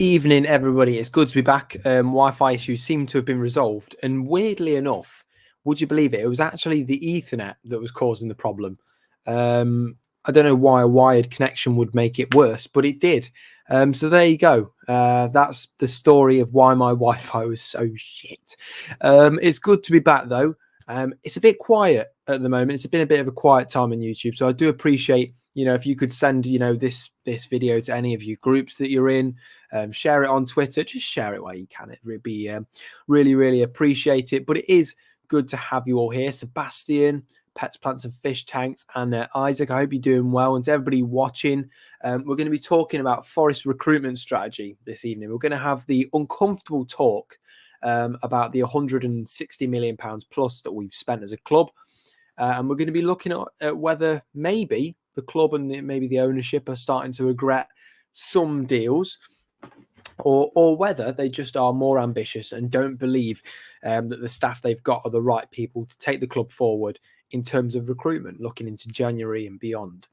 Evening, everybody. It's good to be back. Wi-Fi issues seem to have been resolved. And weirdly enough, would you believe it? It was actually the Ethernet that was causing the problem. I don't know why a wired connection would make it worse, but it did. So there you go. That's the story of why my Wi-Fi was so shit. It's good to be back, though. It's a bit quiet at the moment. It's been a bit of a quiet time on YouTube. So I do appreciate, if you could send, this video to any of your groups that you're in, share it on Twitter, just share it where you can. It would be really, really appreciate it. But it is good to have you all here. Sebastian, Pets, Plants and Fish Tanks, and Isaac, I hope you're doing well. And to everybody watching, we're going to be talking about Forest recruitment strategy this evening. We're going to have the uncomfortable talk about the £160 million plus that we've spent as a club. And we're going to be looking at whether maybe the club and maybe the ownership are starting to regret some deals, or whether they just are more ambitious and don't believe that the staff they've got are the right people to take the club forward in terms of recruitment, looking into January and beyond.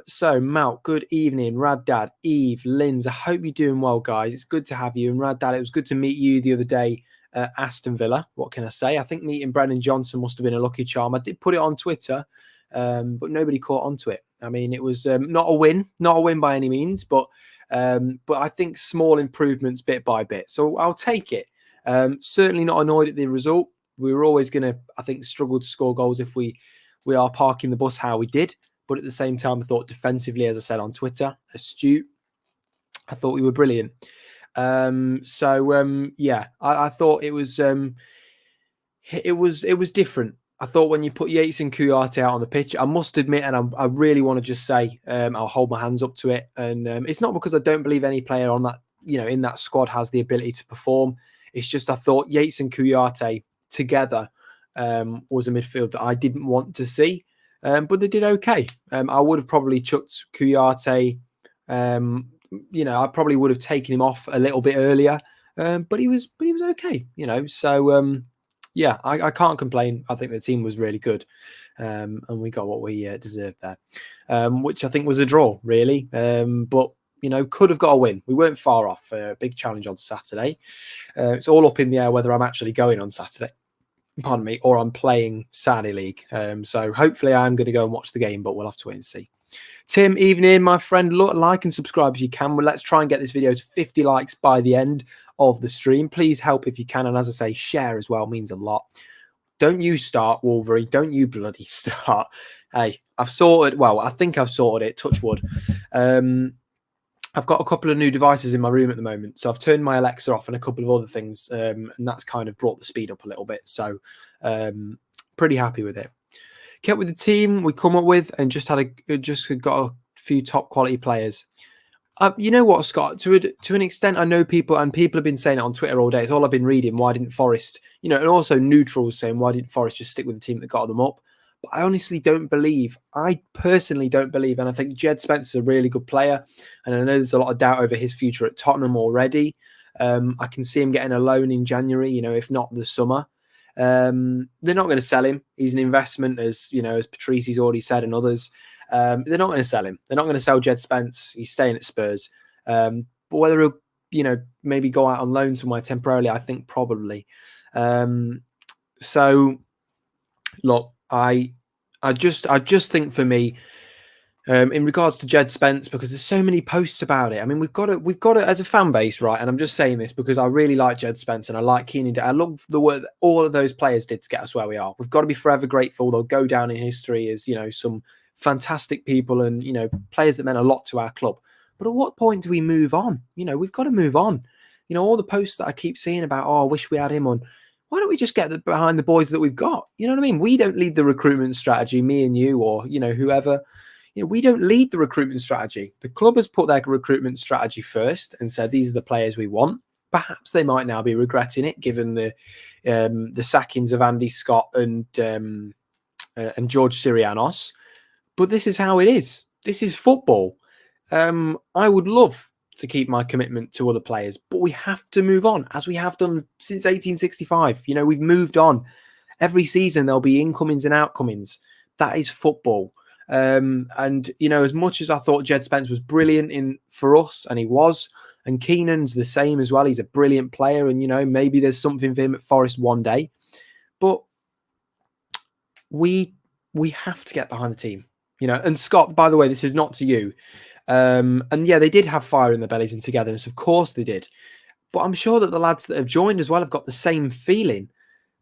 So, Mal, good evening. Rad Dad, Eve, Linz, I hope you're doing well, guys. It's good to have you. And Rad Dad, it was good to meet you the other day at Aston Villa. What can I say? I think meeting Brennan Johnson must have been a lucky charm. I did put it on Twitter, but nobody caught onto it. I mean, it was not a win by any means, but I think small improvements bit by bit. So I'll take it. Certainly not annoyed at the result. We were always going to, I think, struggle to score goals if we are parking the bus how we did. But at the same time, I thought defensively, as I said on Twitter, astute. I thought we were brilliant. Yeah, I thought it was different. I thought when you put Yates and Kouyaté out on the pitch, I must admit, and I really want to just say, I'll hold my hands up to it. And it's not because I don't believe any player on that, in that squad has the ability to perform. It's just I thought Yates and Kouyaté together was a midfield that I didn't want to see, but they did okay. I would have probably chucked Kouyaté. I probably would have taken him off a little bit earlier, but he was okay. So. Yeah, I can't complain. I think the team was really good, and we got what we deserved there, which I think was a draw, really. But, could have got a win. We weren't far off. A big challenge on Saturday. It's all up in the air whether I'm actually going on Saturday, pardon me, or I'm playing Saturday League. So hopefully I'm going to go and watch the game, but we'll have to wait and see. Tim, evening, my friend. Look, like and subscribe if you can. Well, let's try and get this video to 50 likes by the end of the stream. Please help if you can. And as I say, share as well means a lot. Don't you start, Wolverine. Don't you bloody start. Hey, I've sorted. Well, I think I've sorted it. Touch wood. I've got a couple of new devices in my room at the moment. So I've turned my Alexa off and a couple of other things. And that's kind of brought the speed up a little bit. So pretty happy with it. Kept with the team we come up with and just got a few top quality players. You know what, Scott? To an extent, I know people have been saying it on Twitter all day. It's all I've been reading. Why didn't Forest, and also neutrals saying why didn't Forest just stick with the team that got them up? But I honestly don't believe. I personally don't believe, and I think Jed Spencer's a really good player, and I know there's a lot of doubt over his future at Tottenham already. I can see him getting a loan in January, if not the summer. They're not going to sell him. He's an investment, as Patrici's already said, and others. They're not going to sell him. They're not going to sell Jed Spence. He's staying at Spurs. But whether he'll, maybe go out on loan somewhere temporarily, I think probably. So, look, I just think for me, in regards to Jed Spence, because there's so many posts about it. I mean, we've got to as a fan base, right? And I'm just saying this because I really like Jed Spence and I like Keenan. I love the work that all of those players did to get us where we are. We've got to be forever grateful. They'll go down in history as, some fantastic people and, players that meant a lot to our club. But at what point do we move on? We've got to move on. All the posts that I keep seeing about, I wish we had him on. Why don't we just get behind the boys that we've got? You know what I mean? We don't lead the recruitment strategy, me and you, or, whoever. We don't lead the recruitment strategy. The club has put their recruitment strategy first and said, these are the players we want. Perhaps they might now be regretting it, given the sackings of Andy Scott and George Sirianos. But this is how it is. This is football. I would love to keep my commitment to other players, but we have to move on, as we have done since 1865. We've moved on. Every season there'll be incomings and outcomings. That is football. And as much as I thought Jed Spence was brilliant for us, and he was, And Keenan's the same as well. He's a brilliant player, and maybe there's something for him at Forest one day. But we have to get behind the team, And Scott, by the way, this is not to you. And yeah, they did have fire in their bellies and togetherness. Of course they did. But I'm sure that the lads that have joined as well have got the same feeling.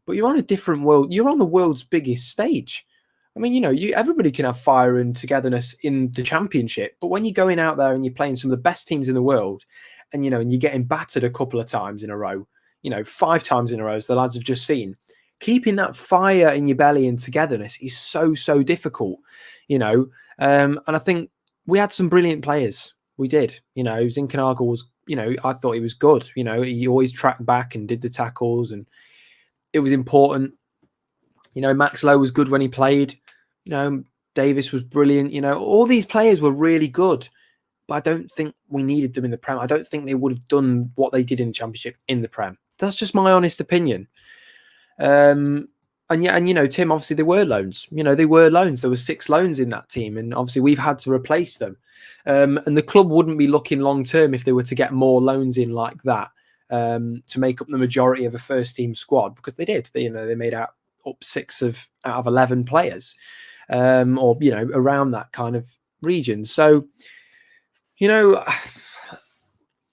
But you're on a different world. You're on the world's biggest stage. I mean, everybody can have fire and togetherness in the championship. But when you're going out there and you're playing some of the best teams in the world, and and you're getting battered a couple of times in a row, 5 times in a row, as the lads have just seen, keeping that fire in your belly and togetherness is so, so difficult, and I think we had some brilliant players. We did, Zinkernagel was, I thought he was good. He always tracked back and did the tackles, and it was important. Max Lowe was good when he played. Davis was brilliant. All these players were really good, but I don't think we needed them in the Prem. I don't think they would have done what they did in the Championship in the Prem. That's just my honest opinion. And Tim, obviously they were loans. They were loans. There were 6 loans in that team, and obviously we've had to replace them. And the club wouldn't be looking long term if they were to get more loans in like that to make up the majority of a first team squad, because they did. They made up 6 out of 11 players, or around that kind of region. So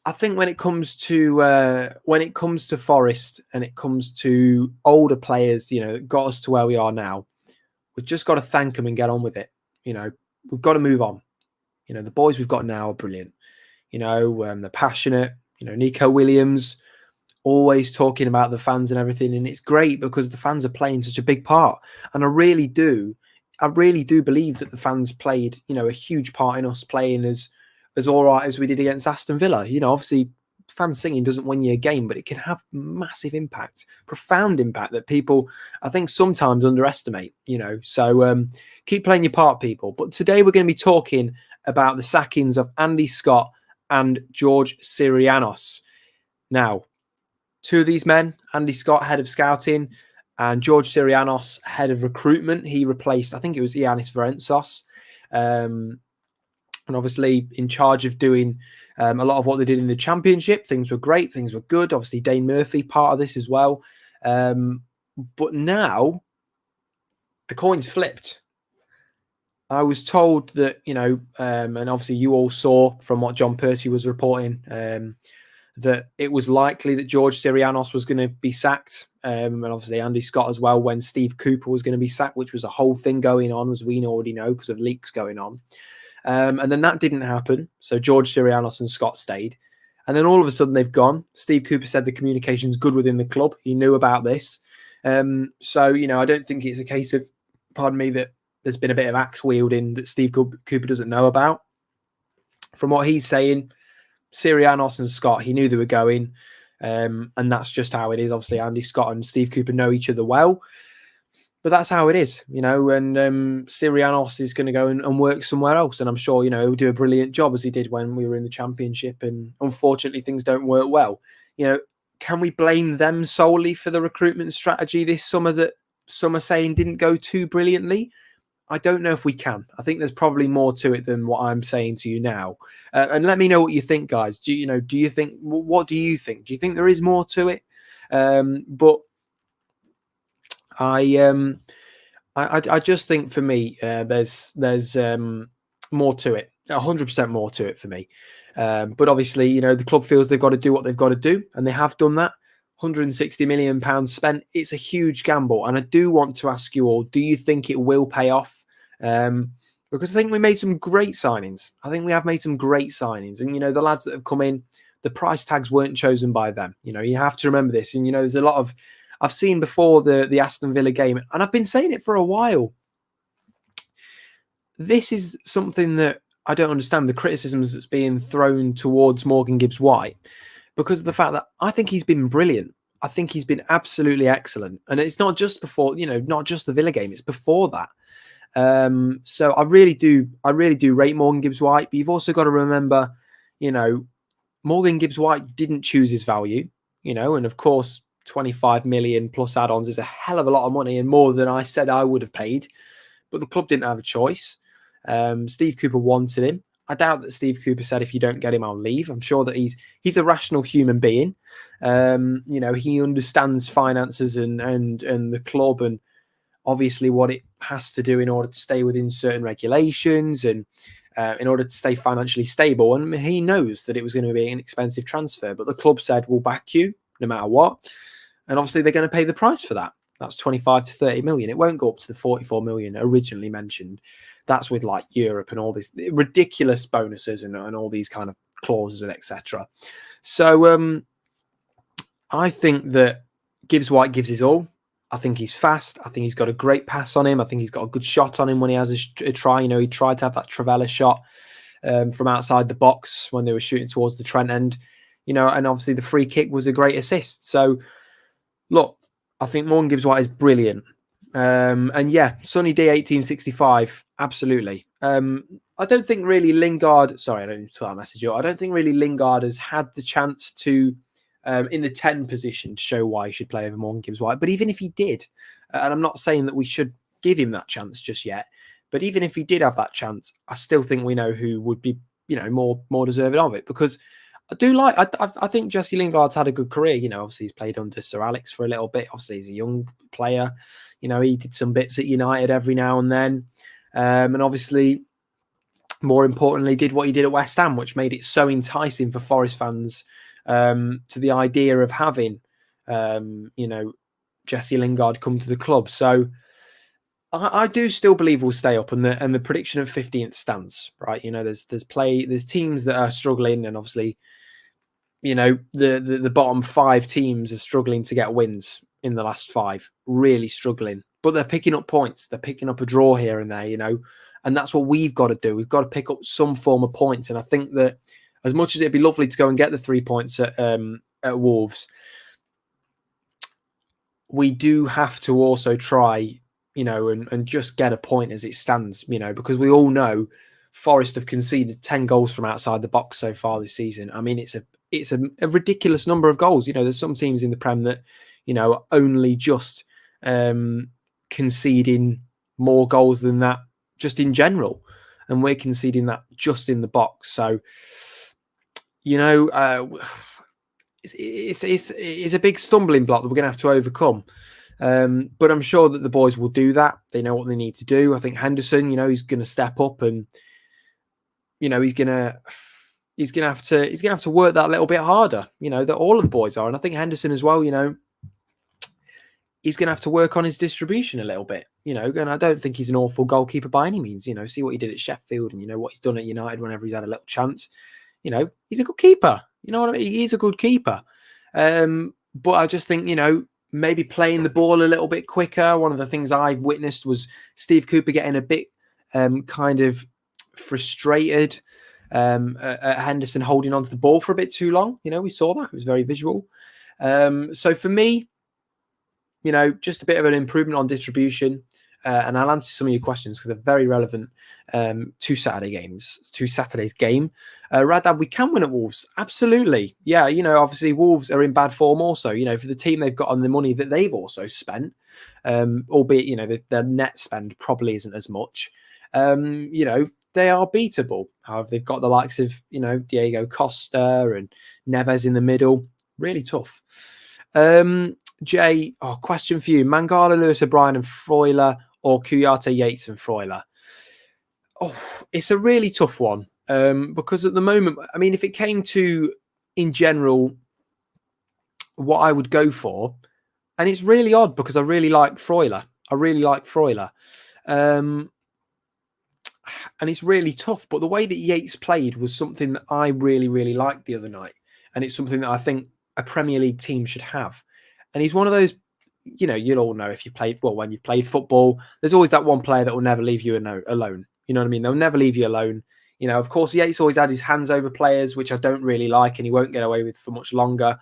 I think when it comes to Forest and it comes to older players, that got us to where we are now, we've just got to thank them and get on with it. We've got to move on. The boys we've got now are brilliant. They're passionate. Nico Williams always talking about the fans and everything, and it's great because the fans are playing such a big part. And I really do believe that the fans played, a huge part in us playing as all right as we did against Aston Villa. Obviously fans singing doesn't win you a game, but it can have massive impact, profound impact that people, I think, sometimes underestimate, So keep playing your part, people. But today we're going to be talking about the sackings of Andy Scott and George Sirianos. Now, 2 of these men, Andy Scott, head of scouting, and George Sirianos, head of recruitment. He replaced, I think it was Ianis Verentsos. And obviously in charge of doing a lot of what they did in the Championship. Things were great. Things were good. Obviously, Dane Murphy, part of this as well. But now the coin's flipped. I was told that, and obviously you all saw from what John Percy was reporting, that it was likely that George Sirianos was going to be sacked. And obviously Andy Scott as well, when Steve Cooper was going to be sacked, which was a whole thing going on, as we already know, because of leaks going on. And then that didn't happen. So George Sirianos and Scott stayed. And then all of a sudden they've gone. Steve Cooper said the communication's good within the club. He knew about this. So, I don't think it's a case of, pardon me, that there's been a bit of axe wielding that Steve Cooper doesn't know about. From what he's saying, Sirianos and Scott, he knew they were going. And that's just how it is. Obviously, Andy Scott and Steve Cooper know each other well. But that's how it is, and Sirianos is going to go and work somewhere else. And I'm sure, he'll do a brilliant job as he did when we were in the Championship. And unfortunately, things don't work well. Can we blame them solely for the recruitment strategy this summer that some are saying didn't go too brilliantly? I don't know if we can. I think there's probably more to it than what I'm saying to you now. And let me know what you think, guys. Do you think, what do you think? Do you think there is more to it? But I just think for me, there's more to it, 100% more to it for me. But obviously, the club feels they've got to do what they've got to do, and they have done that. £160 million spent. It's a huge gamble, and I do want to ask you all: do you think it will pay off? Because I think we made some great signings. I think we have made some great signings, and the lads that have come in, the price tags weren't chosen by them. You have to remember this, and there's a lot of. I've seen before the Aston Villa game, and I've been saying it for a while. This is something that I don't understand, the criticisms that's being thrown towards Morgan Gibbs-White, because of the fact that I think he's been brilliant. I think he's been absolutely excellent. And it's not just before, not just the Villa game, it's before that. So I really do rate Morgan Gibbs-White, but you've also got to remember, Morgan Gibbs-White didn't choose his value, and of course, 25 million plus add-ons is a hell of a lot of money and more than I said I would have paid, but the club didn't have a choice. Steve Cooper wanted him. I doubt that Steve Cooper said, if you don't get him, I'll leave. I'm sure that he's a rational human being. He understands finances and the club, and obviously what it has to do in order to stay within certain regulations and in order to stay financially stable. And he knows that it was going to be an expensive transfer, but the club said, we'll back you no matter what. And obviously they're going to pay the price for that. That's 25 to 30 million. It won't go up to the 44 million originally mentioned. That's with like Europe and all these ridiculous bonuses and all these kind of clauses and etc. So I think that Gibbs White gives his all. I think he's fast. I think he's got a great pass on him. I think he's got a good shot on him when he has a try. He tried to have that Travella shot from outside the box when they were shooting towards the Trent end. And obviously the free kick was a great assist. So, look, I think Morgan Gibbs White is brilliant. And yeah, Sonny D 1865, absolutely. I don't think really Lingard. Sorry, I don't need to put that message up. I don't think really Lingard has had the chance to. In the 10 position to show why he should play over Morgan Gibbs White. But even if he did, and I'm not saying that we should give him that chance just yet, but even if he did have that chance, I still think we know who would be, more deserving of it. Because I think Jesse Lingard's had a good career. Obviously he's played under Sir Alex for a little bit. Obviously he's a young player. He did some bits at United every now and then. And obviously, more importantly, did what he did at West Ham, which made it so enticing for Forest fans to the idea of having, Jesse Lingard come to the club. So I do still believe we'll stay up, and the prediction of 15th stands, right? There's teams that are struggling, and obviously, the bottom 5 teams are struggling to get wins in the last 5, really struggling. But they're picking up points. They're picking up a draw here and there, and that's what we've got to do. We've got to pick up some form of points, and I think that, as much as it'd be lovely to go and get the 3 points at Wolves, we do have to also try, and just get a point as it stands, because we all know Forest have conceded 10 goals from outside the box so far this season. I mean, it's a ridiculous number of goals. There's some teams in the Prem that, are only just conceding more goals than that just in general. And we're conceding that just in the box. So, it's a big stumbling block that we're going to have to overcome. But I'm sure that the boys will do that. They know what they need to do. I think Henderson, he's going to step up, and he's going to have to work that a little bit harder. That all of the boys are, and I think Henderson as well. He's going to have to work on his distribution a little bit. And I don't think he's an awful goalkeeper by any means. See what he did at Sheffield, and what he's done at United whenever he's had a little chance. He's a good keeper. You know what I mean? He's a good keeper. But I just think, maybe playing the ball a little bit quicker. One of the things I witnessed was Steve Cooper getting a bit kind of frustrated at Henderson holding onto the ball for a bit too long. We saw that. It was very visual. So for me, just a bit of an improvement on distribution. And I'll answer some of your questions because they're very relevant to Saturday's game. Radab, we can win at Wolves. Absolutely. Yeah, obviously Wolves are in bad form also, for the team they've got on the money that they've also spent, albeit, their net spend probably isn't as much. They are beatable. However, they've got the likes of, Diego Costa and Neves in the middle. Really tough. Jay, question for you. Mangala, Lewis O'Brien and Freuler, or Kouyaté, Yates and Freuler? It's a really tough one because at the moment, I mean, if it came to, in general, what I would go for, and it's really odd because I really like Freuler. And it's really tough, but the way that Yates played was something that I really, really liked the other night. And it's something that I think a Premier League team should have. And he's one of those, you'll all know if you played, when you've played football, there's always that one player that will never leave you alone. You know what I mean? They'll never leave you alone. Of course, Yates always had his hands over players, which I don't really like, and he won't get away with for much longer.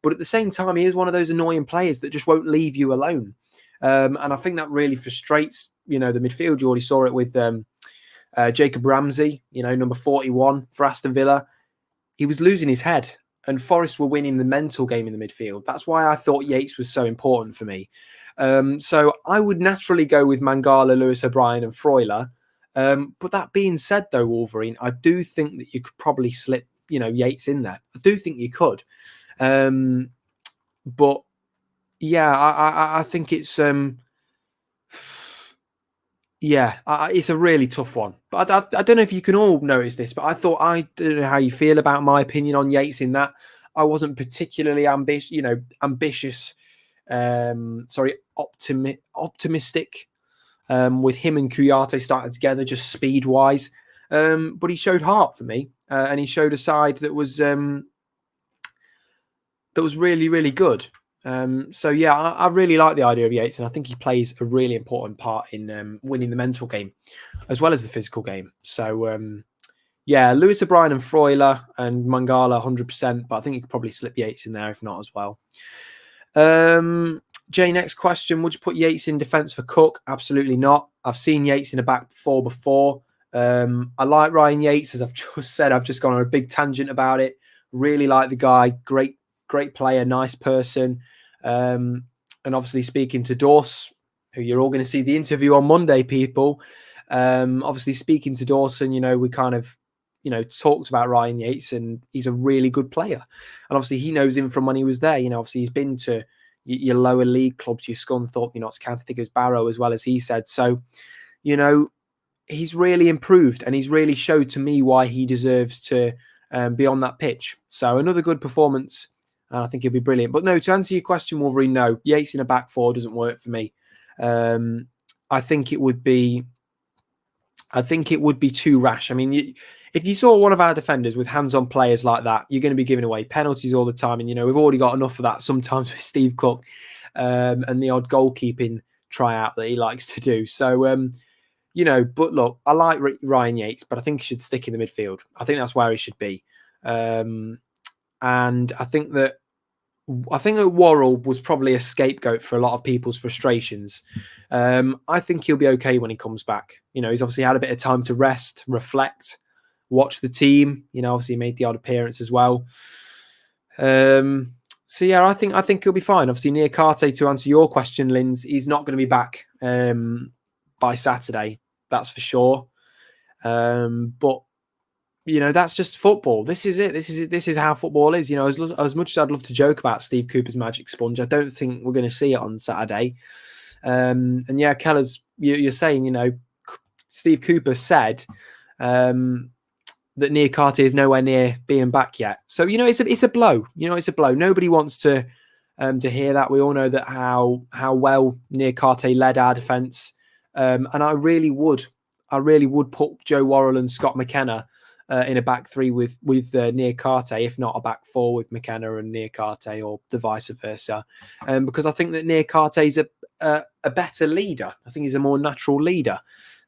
But at the same time, he is one of those annoying players that just won't leave you alone. And I think that really frustrates, the midfield. You already saw it with Jacob Ramsey, number 41 for Aston Villa. He was losing his head. And Forest were winning the mental game in the midfield. That's why I thought Yates was so important for me. So I would naturally go with Mangala, Lewis O'Brien and Freuler. But that being said, though, Wolverine, I do think that you could probably slip, Yates in there. I do think you could. But yeah, I think it's it's a really tough one. But I don't know if you can all notice this, but I don't know how you feel about my opinion on Yates in that I wasn't particularly ambitious. Optimistic with him and Kouyaté starting together, just speed wise. But he showed heart for me, and he showed a side that was really, really good. So yeah, I really like the idea of Yates, and I think he plays a really important part in winning the mental game as well as the physical game. So yeah, Lewis O'Brien and Freuler and Mangala 100%, but I think you could probably slip Yates in there if not as well. Jay, next question. Would you put Yates in defence for Cook? Absolutely not. I've seen Yates in a back four before. I like Ryan Yates, as I've just said. I've just gone on a big tangent about it. Really like the guy. Great player, nice person. And obviously speaking to Dawes, who you're all going to see the interview on Monday, people. Obviously speaking to Dawson, we kind of, talked about Ryan Yates, and he's a really good player. And obviously he knows him from when he was there. Obviously he's been to your lower league clubs, your Scunthorpe, your Notts County, I think it was Barrow as well, as he said. So, he's really improved, and he's really showed to me why he deserves to be on that pitch. So another good performance, and I think he'll be brilliant. But no, to answer your question, Wolverine, no, Yates in a back four doesn't work for me. I think it would be too rash. I mean, if you saw one of our defenders with hands-on players like that, you're going to be giving away penalties all the time. And, we've already got enough of that sometimes with Steve Cook and the odd goalkeeping tryout that he likes to do. So, but look, I like Ryan Yates, but I think he should stick in the midfield. I think that's where he should be. And I think that Worrell was probably a scapegoat for a lot of people's frustrations. I think he'll be okay when he comes back. He's obviously had a bit of time to rest, reflect, watch the team. Obviously he made the odd appearance as well. So yeah, I think he'll be fine. Obviously, Niakate, to answer your question, Linz, he's not going to be back by Saturday. That's for sure. But that's just football. This is it. This is how football is. As much as I'd love to joke about Steve Cooper's magic sponge, I don't think we're going to see it on Saturday. And yeah, Keller's, you're saying, Steve Cooper said that Niakate is nowhere near being back yet. So it's a blow. It's a blow. Nobody wants to hear that. We all know that how well Niakate led our defence, and I really would put Joe Worrell and Scott McKenna in a back three with Niakate, if not a back four with McKenna and Niakate, or the vice versa, because I think that Niakate is a better leader. I think he's a more natural leader.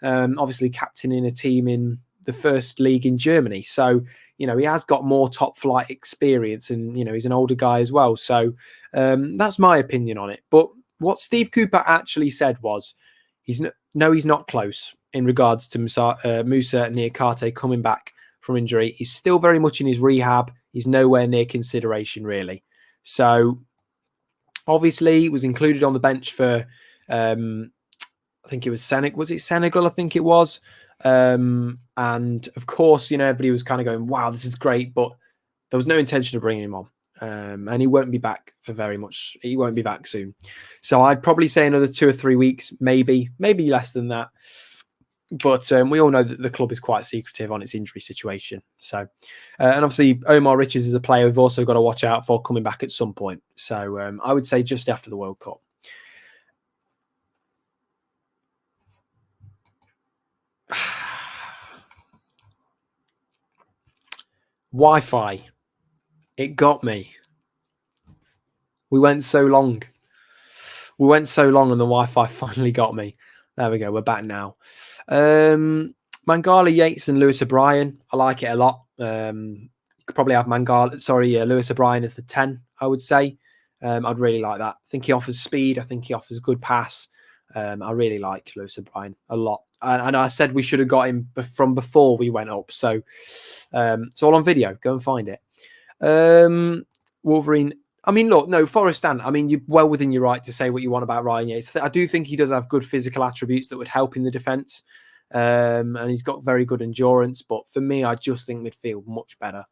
Obviously, captaining a team in the first league in Germany, so he has got more top flight experience, and he's an older guy as well. So that's my opinion on it. But what Steve Cooper actually said was, he's not close in regards to Musa Niakate coming back from injury. He's still very much in his rehab. He's nowhere near consideration, really. So obviously he was included on the bench for I think it was Senegal. Was it Senegal? I think it was. And of course, everybody was kind of going, wow, this is great, but there was no intention of bringing him on. And he won't be back for very much. He won't be back soon. So I'd probably say another 2 or 3 weeks, maybe less than that. But we all know that the club is quite secretive on its injury situation. So, and obviously Omar Richards is a player we've also got to watch out for coming back at some point. So I would say just after the World Cup. Wi-Fi. It got me. We went so long. And the Wi-Fi finally got me. There we go. We're back now. Mangala, Yates and Lewis O'Brien. I like it a lot. You could probably have Lewis O'Brien as the 10, I would say. I'd really like that. I think he offers speed. I think he offers good pass. I really like Lewis O'Brien a lot. And I said we should have got him from before we went up. So it's all on video. Go and find it. Wolverine. I mean, look, no, Forest stand. I mean, you're well within your right to say what you want about Ryan Yates. I do think he does have good physical attributes that would help in the defence. and he's got very good endurance. But for me, I just think midfield much better.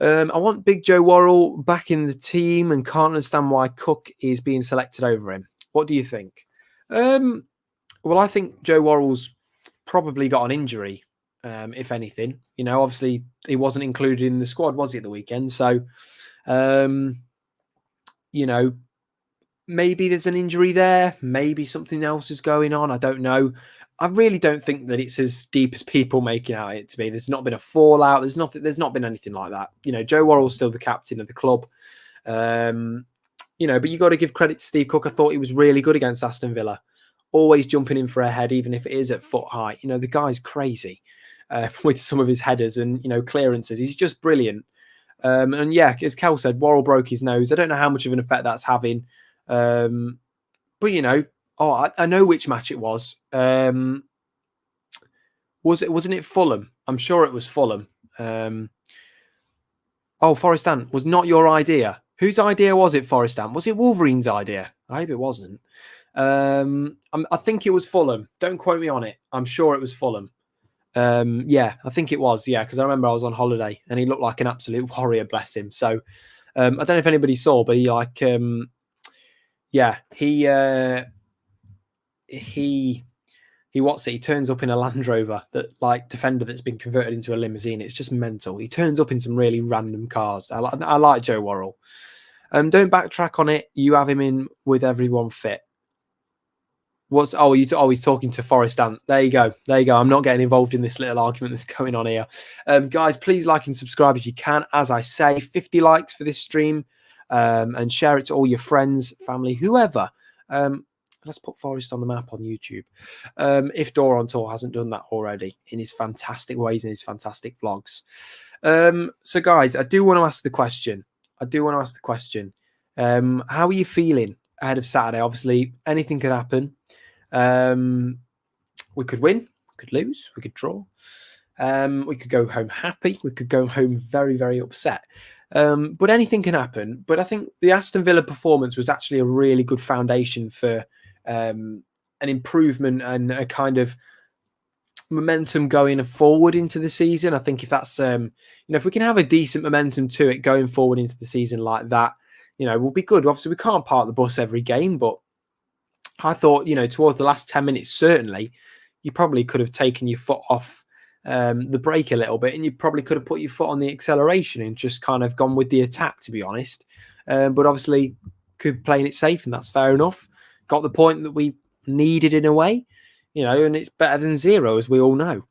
I want Big Joe Worrell back in the team and can't understand why Cook is being selected over him. What do you think? Well, I think Joe Worrell's probably got an injury, if anything. Obviously he wasn't included in the squad, was he, at the weekend? So, maybe there's an injury there. Maybe something else is going on. I don't know. I really don't think that it's as deep as people make it out it to be. There's not been a fallout. There's not been anything like that. Joe Worrell's still the captain of the club. But you got to give credit to Steve Cook. I thought he was really good against Aston Villa. Always jumping in for a head, even if it is at foot height. The guy's crazy with some of his headers and, clearances. He's just brilliant. And yeah, as Kel said, Worrell broke his nose. I don't know how much of an effect that's having. But I know which match it was. Wasn't it Fulham? I'm sure it was Fulham. Forest Ant was not your idea. Whose idea was it, Forest Ant? Was it Wolverine's idea? I hope it wasn't. I think it was Fulham. Don't quote me on it. I'm sure it was Fulham. Yeah, I think it was. Yeah, because I remember I was on holiday and he looked like an absolute warrior, bless him. So I don't know if anybody saw, but he he turns up in a Land Rover, that Defender that's been converted into a limousine. It's just mental. He turns up in some really random cars. I like Joe Worrell. Don't backtrack on it. You have him in with everyone fit. He's talking to Forest Ant. There you go. I'm not getting involved in this little argument that's going on here. Guys, please like and subscribe if you can. As I say, 50 likes for this stream, and share it to all your friends, family, whoever. Let's put Forest on the map on YouTube. If Dora on Tour hasn't done that already in his fantastic ways and his fantastic vlogs. So guys, I do want to ask the question. How are you feeling ahead of Saturday? Obviously, anything could happen. We could win, we could lose, we could draw. We could go home happy. We could go home very, very upset. But anything can happen. But I think the Aston Villa performance was actually a really good foundation for an improvement and a kind of momentum going forward into the season. I think if that's, if we can have a decent momentum to it going forward into the season like that, we'll be good. Obviously, we can't park the bus every game, but I thought, towards the last 10 minutes, certainly, you probably could have taken your foot off the brake a little bit, and you probably could have put your foot on the acceleration and just kind of gone with the attack, to be honest. But obviously, could playing it safe, and that's fair enough. Got the point that we needed in a way, and it's better than zero, as we all know.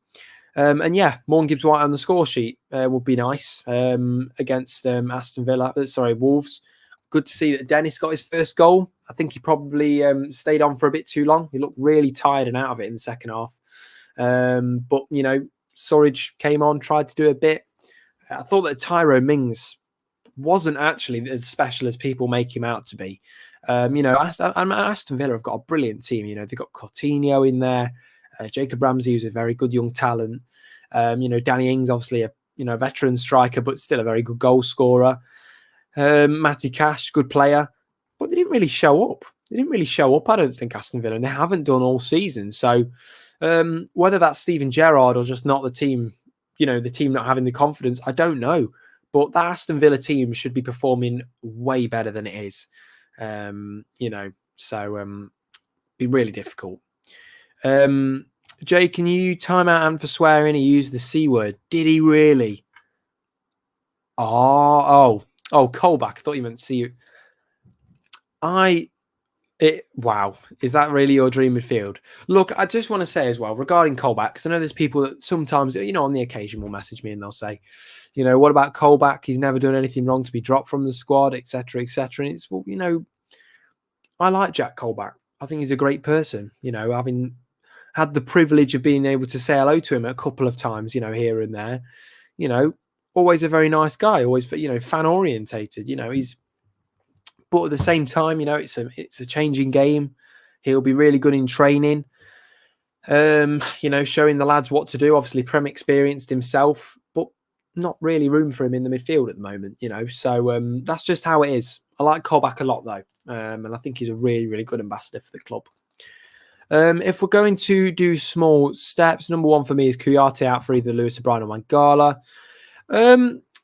And yeah, Morgan Gibbs White on the score sheet would be nice against Wolves. Good to see that Dennis got his first goal. I think he probably stayed on for a bit too long. He looked really tired and out of it in the second half. But, Surridge came on, tried to do a bit. I thought that Tyrone Mings wasn't actually as special as people make him out to be. Aston Villa have got a brilliant team. They've got Coutinho in there. Jacob Ramsey, who's a very good young talent. Danny Ings, obviously a veteran striker, but still a very good goal scorer. Matty Cash, good player, but they didn't really show up. I don't think, Aston Villa, and they haven't done all season. So whether that's Steven Gerrard or just not the team, the team not having the confidence, I don't know. But that Aston Villa team should be performing way better than it is. Be really difficult. Jay, can you time out Ant for swearing? He used the C word. Did he really? Oh, Colback. I thought you meant see you. Wow. Is that really your dream midfield? Look, I just want to say as well, regarding Colback, because I know there's people that sometimes, on the occasion will message me and they'll say, what about Colback? He's never done anything wrong to be dropped from the squad, etc., etc. And it's, well, I like Jack Colback. I think he's a great person, having had the privilege of being able to say hello to him a couple of times, here and there, always a very nice guy, always, fan orientated, but at the same time, it's a changing game. He'll be really good in training, showing the lads what to do. Obviously, Prem experienced himself, but not really room for him in the midfield at the moment, So that's just how it is. I like Colback a lot, though, and I think he's a really, really good ambassador for the club. If we're going to do small steps, number one for me is Kouyaté out for either Lewis O'Brien or Mangala.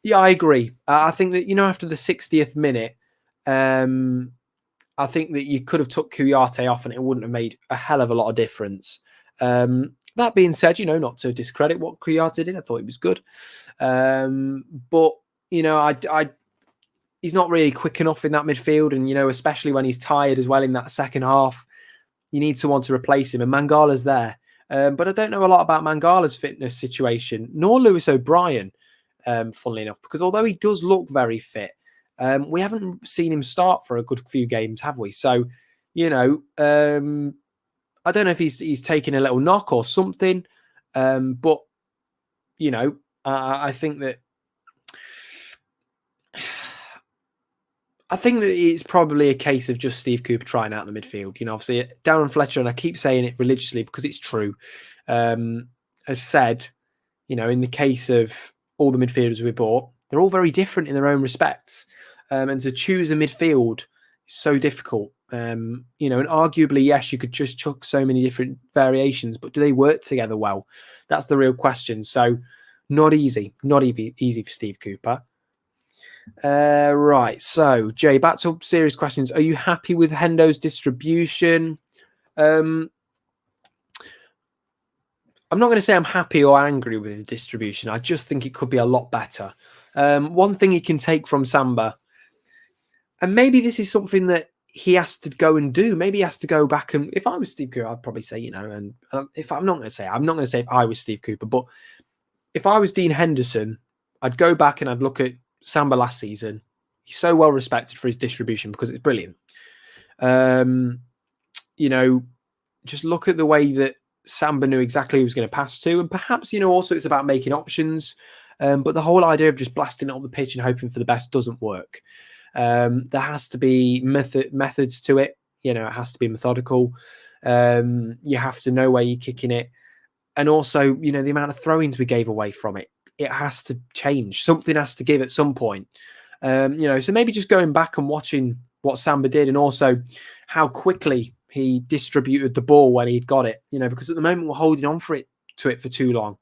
Yeah, I agree. I think that, after the 60th minute, I think that you could have took Kouyaté off and it wouldn't have made a hell of a lot of difference. That being said, not to discredit what Kouyaté did, I thought he was good. But, he's not really quick enough in that midfield. And, especially when he's tired as well in that second half, you need someone to replace him. And Mangala's there. But I don't know a lot about Mangala's fitness situation, nor Lewis O'Brien, funnily enough, because although he does look very fit, we haven't seen him start for a good few games, have we? So, I don't know if he's taking a little knock or something, but I think that it's probably a case of just Steve Cooper trying out the midfield. Obviously Darren Fletcher, and I keep saying it religiously because it's true, has said, in the case of all the midfielders we bought, they're all very different in their own respects. And to choose a midfield is so difficult. And arguably, yes, you could just chuck so many different variations, but do they work together well? That's the real question. So not easy for Steve Cooper. Right. So Jay, back to serious questions. Are you happy with Hendo's distribution? I'm not going to say I'm happy or angry with his distribution. I just think it could be a lot better. One thing he can take from Samba, and maybe this is something that he has to go and do. Maybe he has to go back and, if I was Steve Cooper, I'd probably say, and if I'm not going to say if I was Steve Cooper, but if I was Dean Henderson, I'd go back and I'd look at Samba last season. He's so well respected for his distribution because it's brilliant. Just look at the way that Samba knew exactly who he was going to pass to, and perhaps also it's about making options. But the whole idea of just blasting it on the pitch and hoping for the best doesn't work. There has to be methods to it. It has to be methodical. You have to know where you're kicking it, and also the amount of throw-ins we gave away from it. It has to change. Something has to give at some point. So maybe just going back and watching what Samba did, and also how quickly he distributed the ball when he'd got it. Because at the moment we're holding on to it for too long.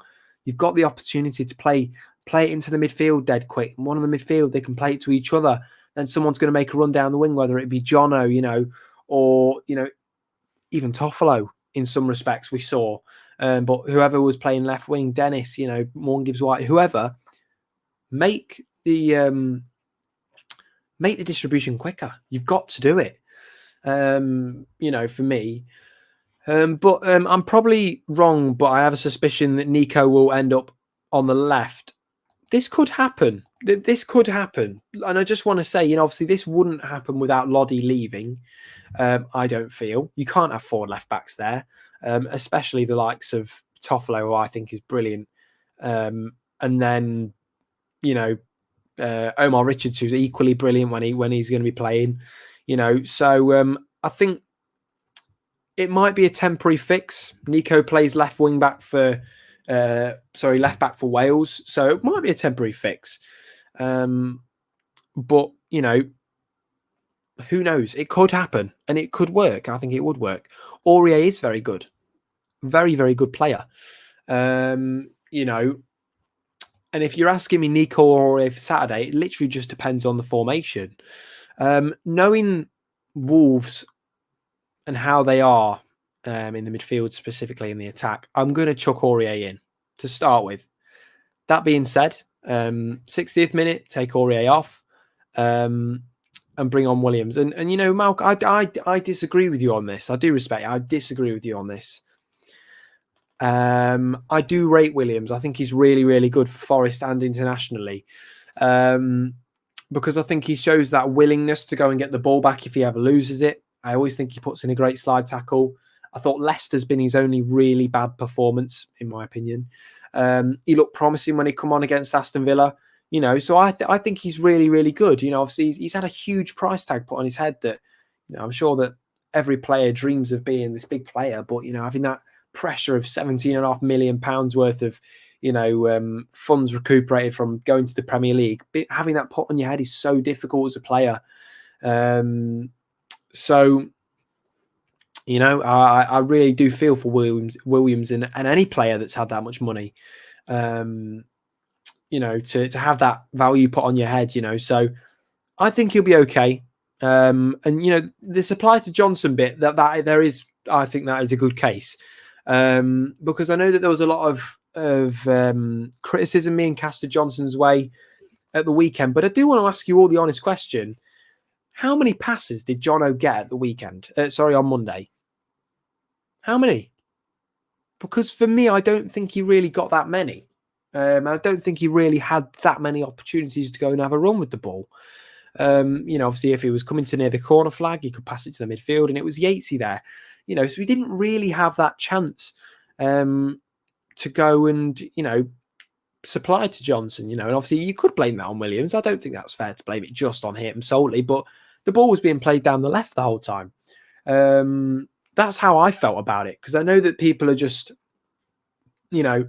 You've got the opportunity to play it into the midfield dead quick. And one of the midfield, they can play it to each other. Then someone's going to make a run down the wing, whether it be Jono, or even Toffolo in some respects we saw. But whoever was playing left wing, Dennis, Morgan Gibbs White, whoever, make the distribution quicker. You've got to do it. For me. But I'm probably wrong, but I have a suspicion that Nico will end up on the left. This could happen. This could happen. And I just want to say, obviously this wouldn't happen without Loddy leaving. I don't feel. You can't have 4 left backs there, especially the likes of Toffolo, who I think is brilliant. And then, Omar Richards, who's equally brilliant when he's going to be playing. So I think it might be a temporary fix. Nico plays left back for Wales, so it might be a temporary fix. But who knows? It could happen, and it could work. I think it would work. Aurier is very good, very, very good player. And if you're asking me Nico or Aurier for Saturday, it literally just depends on the formation. Knowing Wolves and how they are in the midfield, specifically in the attack, I'm going to chuck Aurier in to start with. That being said, 60th minute, take Aurier off and bring on Williams. And Malc, I disagree with you on this. I do respect it. I disagree with you on this. I do rate Williams. I think he's really, really good for Forest and internationally. Because I think he shows that willingness to go and get the ball back if he ever loses it. I always think he puts in a great slide tackle. I thought Leicester's been his only really bad performance, in my opinion. He looked promising when he come on against Aston Villa. So I think he's really, really good. Obviously he's had a huge price tag put on his head that, I'm sure that every player dreams of being this big player, but, having that pressure of £17.5 million worth of, funds recuperated from going to the Premier League, having that put on your head is so difficult as a player. So, I really do feel for Williams and any player that's had that much money, to have that value put on your head, So I think he'll be okay. And the supply to Johnson bit that there is, I think that is a good case, because I know that there was a lot of criticism being cast at Johnson's way at the weekend, but I do want to ask you all the honest question: how many passes did Jono get at the weekend? On Monday. How many? Because for me, I don't think he really got that many. I don't think he really had that many opportunities to go and have a run with the ball. Obviously, if he was coming to near the corner flag, he could pass it to the midfield, and it was Yatesy there. So we didn't really have that chance to go and, supply to Johnson, and obviously you could blame that on Williams. I don't think that's fair to blame it just on him solely, but the ball was being played down the left the whole time. That's how I felt about it, because I know that people are just, now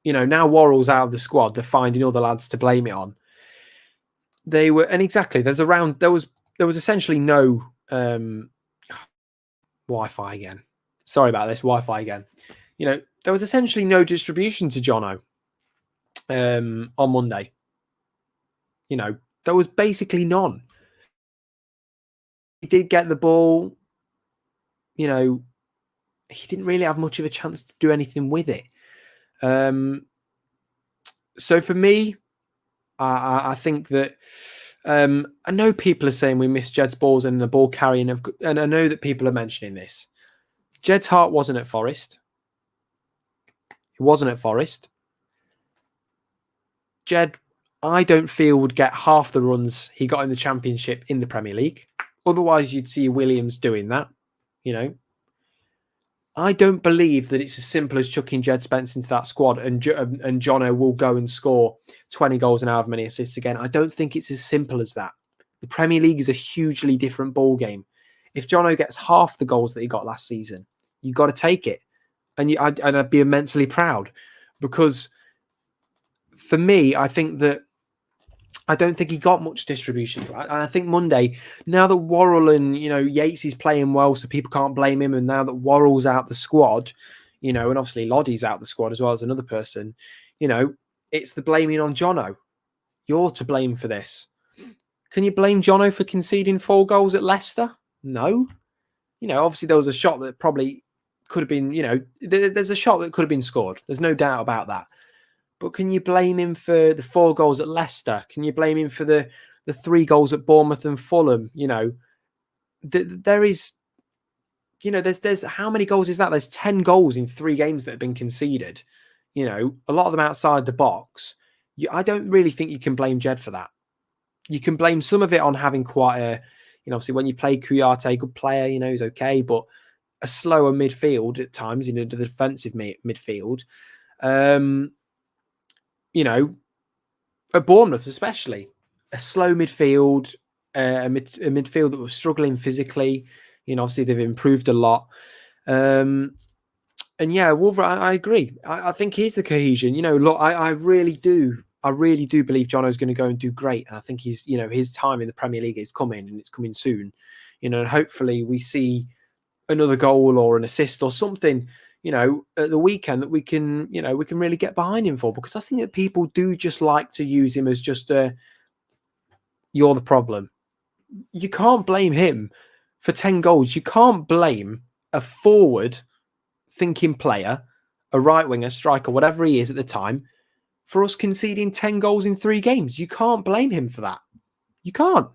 Worrell's out of the squad, they're finding other lads to blame it on. They were, and exactly, there was essentially no Wi-Fi again. Sorry about this, Wi-Fi again. There was essentially no distribution to Jono on Monday. There was basically none. He did get the ball. He didn't really have much of a chance to do anything with it. So for me, I think that I know people are saying we missed Jed's balls and the ball carrying and I know that people are mentioning this. Jed's heart wasn't at Forest. It wasn't at Forest. Jed, I don't feel, would get half the runs he got in the Championship in the Premier League. Otherwise, you'd see Williams doing that. I don't believe that it's as simple as chucking Jed Spence into that squad and Jono will go and score 20 goals and however many assists again. I don't think it's as simple as that. The Premier League is a hugely different ball game. If Jono gets half the goals that he got last season, you've got to take it. And I'd be immensely proud, because for me, I don't think he got much distribution. I think Monday, now that Worrell and, Yates is playing well, so people can't blame him. And now that Worrell's out the squad, and obviously Loddie's out the squad as well as another person, it's the blaming on Jono. You're to blame for this. Can you blame Jono for conceding 4 goals at Leicester? No. Obviously there was a shot that probably could have been, there's a shot that could have been scored. There's no doubt about that. But can you blame him for the 4 goals at Leicester? Can you blame him for the 3 goals at Bournemouth and Fulham? There is, there's how many goals is that? There's 10 goals in 3 games that have been conceded. A lot of them outside the box. I don't really think you can blame Jed for that. You can blame some of it on having quite a, obviously when you play Kouyaté, good player, he's okay, but a slower midfield at times, the defensive midfield. At Bournemouth especially, a slow midfield, a midfield that was struggling physically. Obviously they've improved a lot. And yeah, Wolverhampton, I agree. I think he's the cohesion. Look, I really do believe Jono's going to go and do great. And I think he's, his time in the Premier League is coming, and it's coming soon. And hopefully we see another goal or an assist or something, at the weekend that we can really get behind him for, because I think that people do just like to use him as just you're the problem. You can't blame him for 10 goals. You can't blame a forward thinking player, a right winger, striker, whatever he is at the time, for us conceding 10 goals in 3 games. You can't blame him for that. You can't.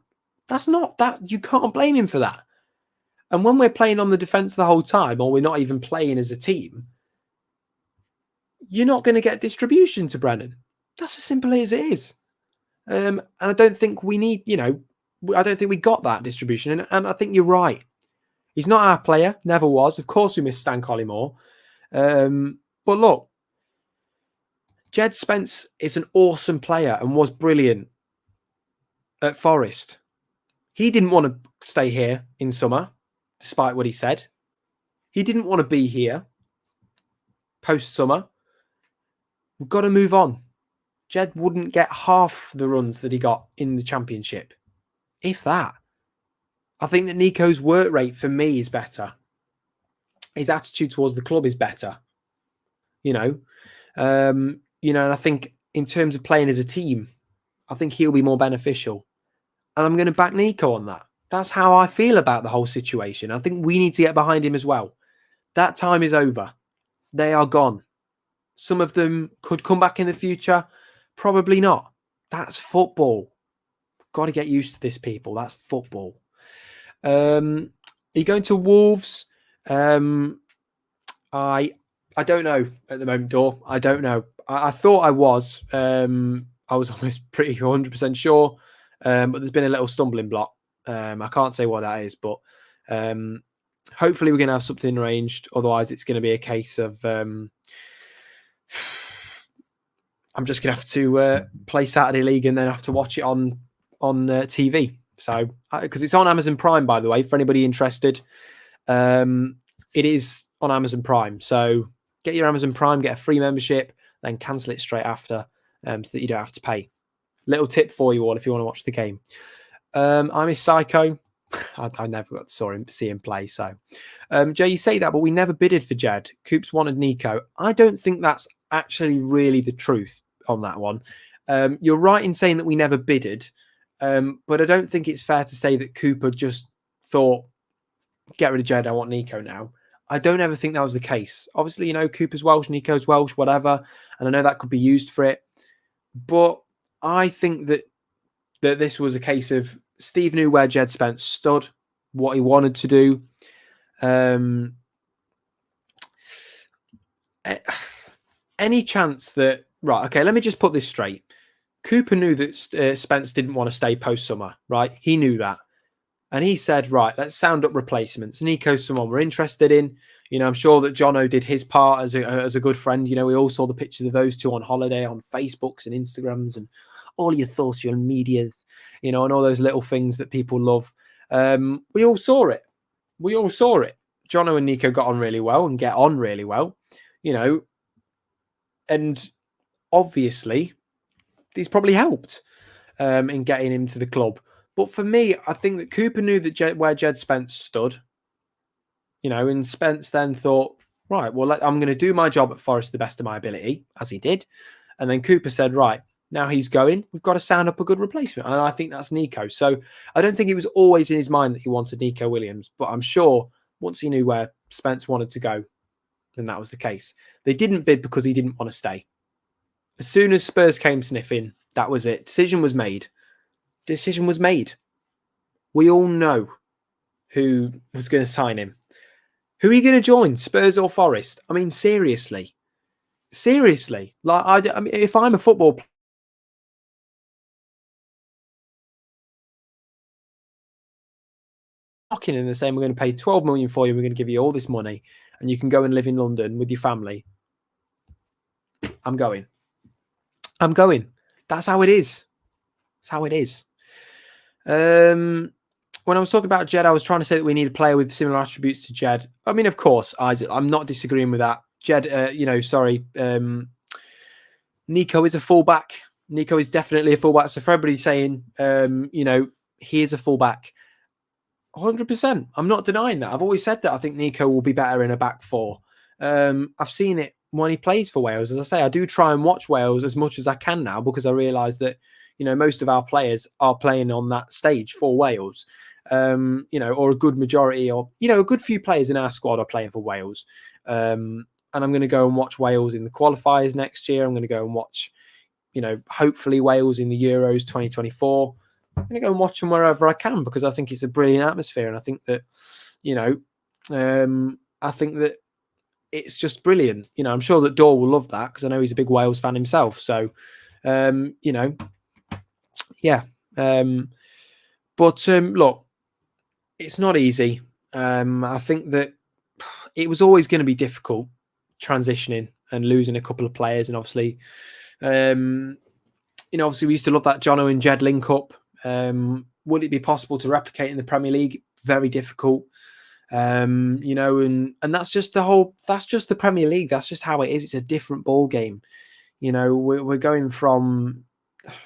You can't blame him for that. And when we're playing on the defence the whole time, or we're not even playing as a team, you're not going to get distribution to Brennan. That's as simple as it is. And I don't think we need, I don't think we got that distribution. And I think you're right. He's not our player, never was. Of course we miss Stan Collymore. But look, Jed Spence is an awesome player and was brilliant at Forest. He didn't want to stay here in summer, despite what he said. He didn't want to be here post-summer. We've got to move on. Jed wouldn't get half the runs that he got in the Championship. If that. I think that Nico's work rate for me is better. His attitude towards the club is better. You know, and I think in terms of playing as a team, I think he'll be more beneficial. And I'm going to back Nico on that. That's how I feel about the whole situation. I think we need to get behind him as well. That time is over. They are gone. Some of them could come back in the future. Probably not. That's football. Got to get used to this, people. That's football. Are you going to Wolves? I don't know at the moment, Dor. I don't know. I thought I was. I was almost pretty 100% sure. But there's been a little stumbling block. I can't say what that is, but hopefully we're going to have something arranged. Otherwise, it's going to be a case of I'm just going to have to play Saturday League and then have to watch it on TV. So, because it's on Amazon Prime, by the way, for anybody interested, it is on Amazon Prime. So get your Amazon Prime, get a free membership, then cancel it straight after, so that you don't have to pay. Little tip for you all if you want to watch the game. I'm a psycho. I never got to see him play. So, Jay, you say that, but we never bidded for Jed. Coops wanted Nico. I don't think that's actually really the truth on that one. You're right in saying that we never bidded, but I don't think it's fair to say that Cooper just thought, get rid of Jed, I want Nico now. I don't ever think that was the case. Obviously, Cooper's Welsh, Nico's Welsh, whatever, and I know that could be used for it. But I think that this was a case of Steve knew where Jed Spence stood, what he wanted to do. Any chance that... Right, okay, let me just put this straight. Cooper knew that Spence didn't want to stay post-summer, right? He knew that. And he said, right, let's sound up replacements. Nico's someone we're interested in. I'm sure that Jono did his part as a good friend. We all saw the pictures of those two on holiday on Facebooks and Instagrams and all your social media, and all those little things that people love. We all saw it. Jono and Nico got on really well and get on really well, and obviously these probably helped in getting him to the club. But for me, I think that Cooper knew that where Jed Spence stood, and Spence then thought, right, well, I'm going to do my job at Forest to the best of my ability, as he did. And then Cooper said, right, now he's going, we've got to sound up a good replacement. And I think that's Nico. So I don't think it was always in his mind that he wanted Nico Williams, but I'm sure once he knew where Spence wanted to go, then that was the case. They didn't bid because he didn't want to stay. As soon as Spurs came sniffing, that was it. Decision was made. We all know who was going to sign him. Who are you going to join, Spurs or Forest? I mean, seriously. Like, I mean, if I'm a football player, knocking in and saying we're going to pay 12 million for you, we're going to give you all this money, and you can go and live in London with your family. I'm going. That's how it is. When I was talking about Jed, I was trying to say that we need a player with similar attributes to Jed. I mean, of course, Isaac, I'm not disagreeing with that. Jed, Nico is a fullback. Nico is definitely a fullback. So for everybody saying, he is a fullback, 100%. I'm not denying that. I've always said that I think Nico will be better in a back four. I've seen it when he plays for Wales. As I say, I do try and watch Wales as much as I can now because I realise that, most of our players are playing on that stage for Wales. Or a good majority, or a good few players in our squad are playing for Wales. And I'm going to go and watch Wales in the qualifiers next year. I'm going to go and watch, hopefully Wales in the Euros 2024. I'm going to go and watch them wherever I can because I think it's a brilliant atmosphere, and I think that, I think that it's just brilliant. I'm sure that Dor will love that because I know he's a big Wales fan himself. So, yeah. But look, it's not easy. I think that it was always going to be difficult transitioning and losing a couple of players. And obviously, obviously we used to love that Jono and Jed link up. Would it be possible to replicate in the Premier League? Very difficult. And that's just the Premier League. That's just how it is. It's a different ball game. We're going from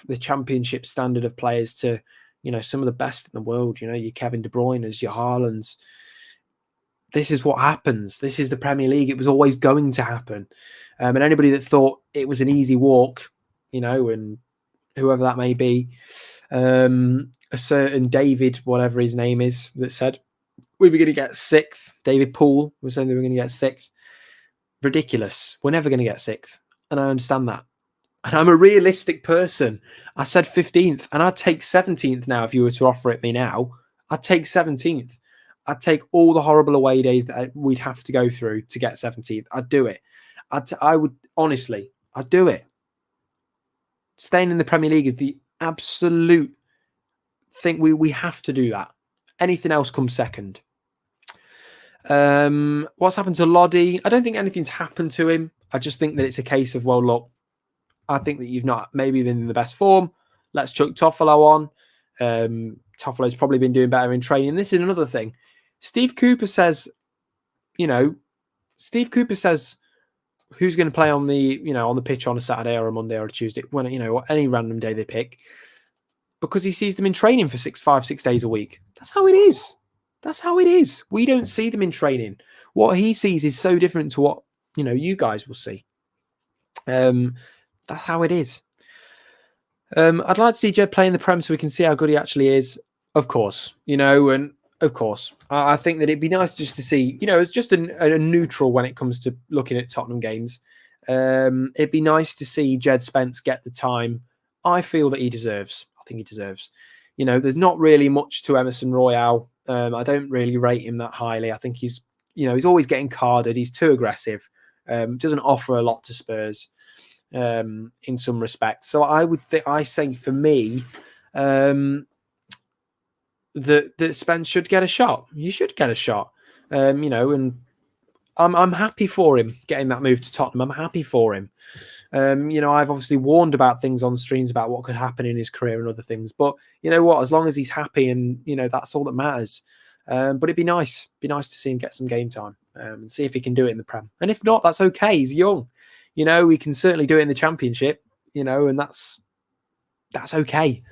the Championship standard of players to, some of the best in the world, your Kevin De Bruyne's, your Haalands. This is what happens. This is the Premier League. It was always going to happen. And anybody that thought it was an easy walk, and whoever that may be, a certain David, whatever his name is, that said we were going to get 6th. David Poole was saying they were going to get 6th. Ridiculous. We're never going to get 6th. And I understand that. And I'm a realistic person. I said 15th, and I'd take 17th now if you were to offer it me now. I'd take 17th. I'd take all the horrible away days that we'd have to go through to get 17th. I'd do it. I would, honestly, I'd do it. Staying in the Premier League is the absolute thing. We have to do that. Anything else comes second. What's happened to Loddy? I don't think anything's happened to him. I just think that it's a case of, well, look, I think that you've not maybe been in the best form. Let's chuck Toffolo on. Toffolo's probably been doing better in training. This is another thing. Steve Cooper says, who's going to play on the pitch on a Saturday or a Monday or a Tuesday, when any random day they pick, because he sees them in training for 6 days a week. That's how it is. That's how it is. We don't see them in training. What he sees is so different to what you guys will see. That's how it is. I'd like to see Jed play in the Prem so we can see how good he actually is. Of course, and of course, I think that it'd be nice just to see, it's just a neutral when it comes to looking at Tottenham games. It'd be nice to see Jed Spence get the time I feel that he deserves. I think he deserves. There's not really much to Emerson Royale. I don't really rate him that highly. I think he's always getting carded. He's too aggressive. Doesn't offer a lot to Spurs in some respects. So I say for me, that Spence should get a shot. You should get a shot. And I'm happy for him getting that move to Tottenham. I'm happy for him. I've obviously warned about things on streams about what could happen in his career and other things. But you know what? As long as he's happy and that's all that matters. But it'd be nice. To see him get some game time and see if he can do it in the Prem. And if not, that's okay. He's young. We can certainly do it in the Championship. And that's okay.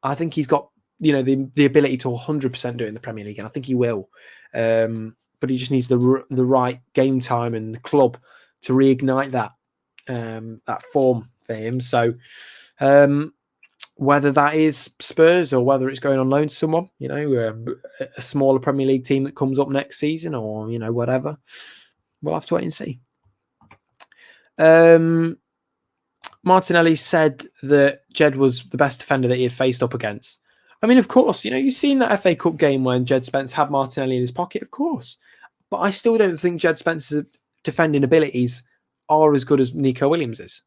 I think he's got the ability to 100% do it in the Premier League, and I think he will. But he just needs the right game time and the club to reignite that form for him. So whether that is Spurs or whether it's going on loan to someone, a smaller Premier League team that comes up next season, or whatever, we'll have to wait and see. Martinelli said that Jed was the best defender that he had faced up against. I mean, of course, you've seen that FA Cup game when Jed Spence had Martinelli in his pocket, of course. But I still don't think Jed Spence's defending abilities are as good as Nico Williams's.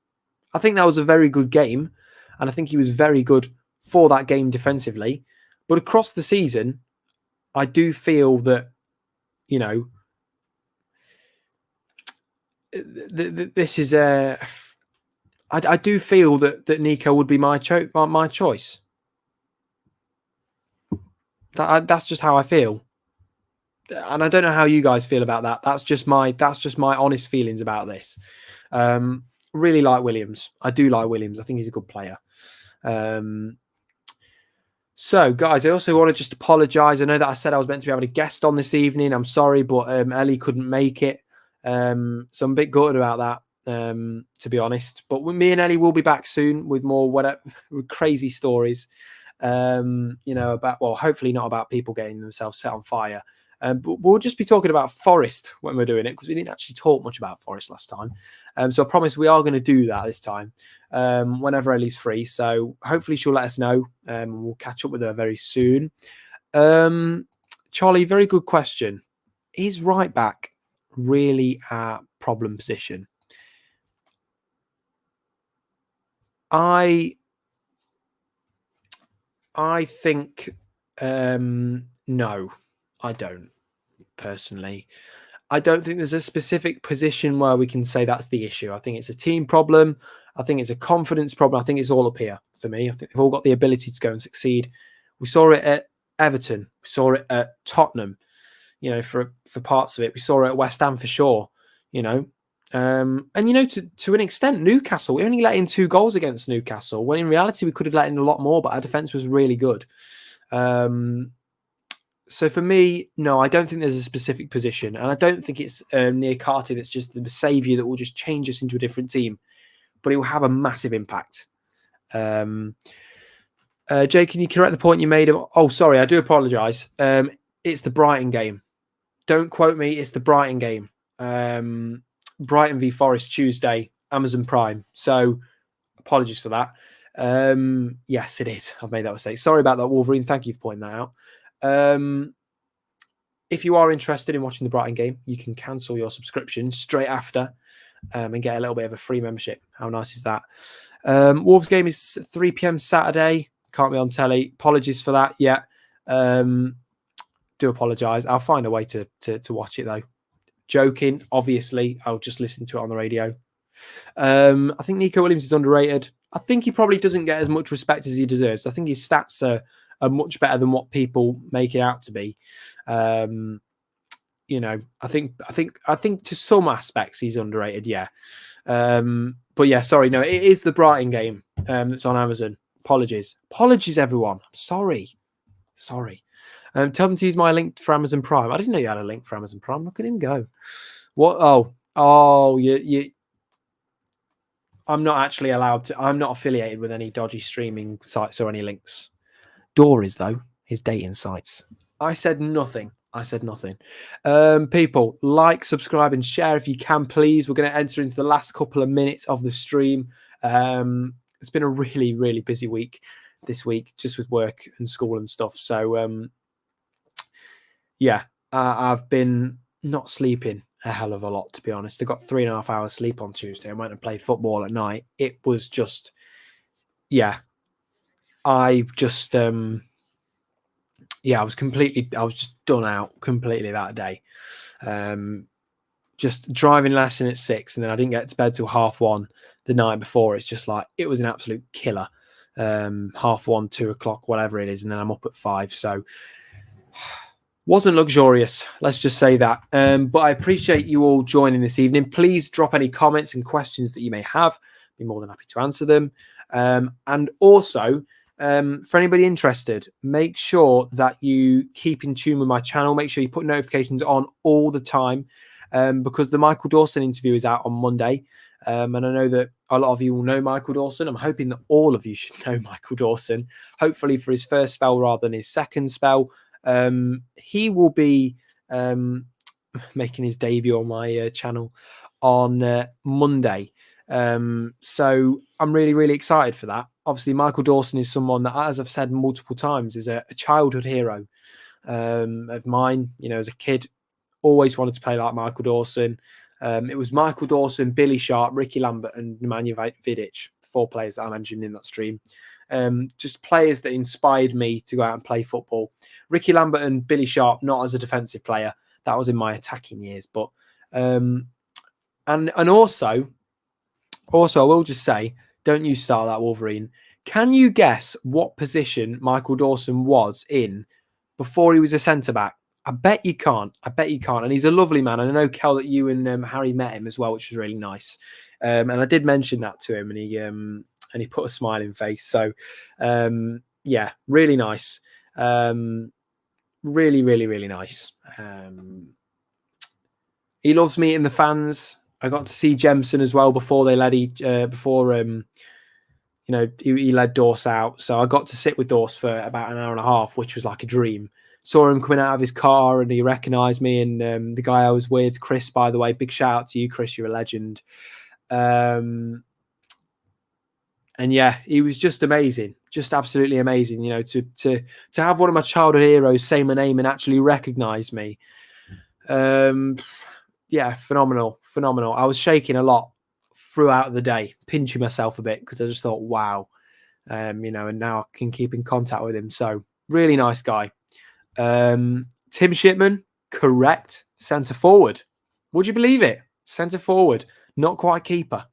I think that was a very good game, and I think he was very good for that game defensively. But across the season, I do feel that, this is a... I do feel that Nico would be my choice. That's just how I feel, and I don't know how you guys feel about that. That's just my honest feelings about this. Really like Williams. I do like Williams. I think he's a good player. So, guys, I also want to just apologise. I know that I said I was meant to be having a guest on this evening. I'm sorry, but Ellie couldn't make it. So I'm a bit gutted about that, to be honest. But me and Ellie will be back soon with more crazy stories. Hopefully not about people getting themselves set on fire. But we'll just be talking about Forest when we're doing it, because we didn't actually talk much about Forest last time. So I promise we are going to do that this time, whenever Ellie's free. So hopefully she'll let us know. We'll catch up with her very soon. Charlie, very good question. Is right back really a problem position? I think no, I don't. Personally, I don't think there's a specific position where we can say that's the issue. I think it's a team problem. I think it's a confidence problem. I think it's all up here for me. I think they've all got the ability to go and succeed. We saw it at Everton. We saw it at Tottenham, for parts of it. We saw it at West Ham for sure, and to an extent, Newcastle, we only let in 2 goals against Newcastle, when in reality we could have let in a lot more, but our defence was really good. So for me, no, I don't think there's a specific position, and I don't think it's Niakate that's just the saviour that will just change us into a different team, but it will have a massive impact. Jay, can you correct the point you made? Oh, sorry, I do apologise. It's the Brighton game. Don't quote me. It's the Brighton game. Brighton v Forest Tuesday, Amazon Prime. So apologies for that. Yes, it is. I've made that mistake. Sorry about that, Wolverine. Thank you for pointing that out. If you are interested in watching the Brighton game, you can cancel your subscription straight after and get a little bit of a free membership. How nice is that? Wolves game is 3 p.m. Saturday. Can't be on telly. Apologies for that. Yeah. Do apologise. I'll find a way to watch it though. Joking. Obviously, I'll just listen to it on the radio. I think Nico Williams is underrated. I think he probably doesn't get as much respect as he deserves. I think his stats are much better than what people make it out to be. You know, I think to some aspects he's underrated. Yeah. But yeah, sorry. No, it is the Brighton game that's on Amazon. Apologies, everyone. I'm sorry. Tell them to use my link for Amazon Prime. I didn't know you had a link for Amazon Prime. Look at him go. What? Oh, you. I'm not actually allowed to. I'm not affiliated with any dodgy streaming sites or any links. Door is though. His dating sites. I said nothing. People, like, subscribe, and share if you can, please. We're going to enter into the last couple of minutes of the stream. It's been a really, really busy week this week, just with work and school and stuff. So, I've been not sleeping a hell of a lot, to be honest. I got 3.5 hours sleep on Tuesday. I went and played football at night. It was just, I just, I was just done out completely that day. Just driving lesson at 6, and then I didn't get to bed till 1:30 the night before. It's just like, it was an absolute killer. 1:30, 2 o'clock, whatever it is. And then I'm up at 5. So wasn't luxurious. Let's just say that. But I appreciate you all joining this evening. Please drop any comments and questions that you may have. I'd be more than happy to answer them. And also, for anybody interested, make sure that you keep in tune with my channel. Make sure you put notifications on all the time, because the Michael Dawson interview is out on Monday. And I know that a lot of you will know Michael Dawson. I'm hoping that all of you should know Michael Dawson, hopefully for his first spell rather than his second spell. He will be making his debut on my channel on Monday. So I'm really, really excited for that. Obviously, Michael Dawson is someone that, as I've said multiple times, is a childhood hero of mine. You know, as a kid, always wanted to play like Michael Dawson. It was Michael Dawson, Billy Sharp, Ricky Lambert, and Nemanja Vidic, 4 players that I mentioned in that stream. Just players that inspired me to go out and play football. Ricky Lambert and Billy Sharp, not as a defensive player. That was in my attacking years. But and also I will just say, don't you start that, Wolverine. Can you guess what position Michael Dawson was in before he was a centre-back? I bet you can't. And he's a lovely man. And I know, Kel, that you and Harry met him as well, which was really nice. And I did mention that to him, and he put a smiling face. So, really nice. Really, really, really nice. He loves meeting the fans. I got to see Jemson as well before they led he led Dorse out. So I got to sit with Dorse for about an hour and a half, which was like a dream. Saw him coming out of his car and he recognised me. And the guy I was with, Chris, by the way, big shout out to you, Chris. You're a legend. And yeah, he was just amazing, just absolutely amazing. You know, to have one of my childhood heroes say my name and actually recognise me. Yeah, phenomenal. I was shaking a lot throughout the day, pinching myself a bit because I just thought, wow, and now I can keep in contact with him. So really nice guy. Tim Shipman, correct. Centre forward. Would you believe it? Centre forward. Not quite keeper.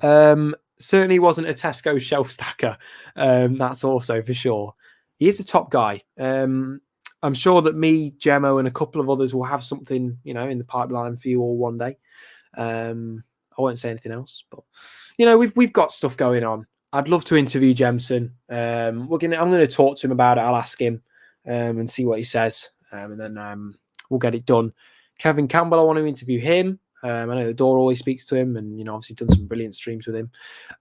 Certainly wasn't a Tesco shelf stacker. That's also for sure. He is the top guy. I'm sure that me, Gemmo, and a couple of others will have something, in the pipeline for you all one day. I won't say anything else, but we've got stuff going on. I'd love to interview Jemson. I'm going to talk to him about it. I'll ask him and see what he says, and then we'll get it done. Kevin Campbell, I want to interview him. I know the door always speaks to him, and obviously done some brilliant streams with him.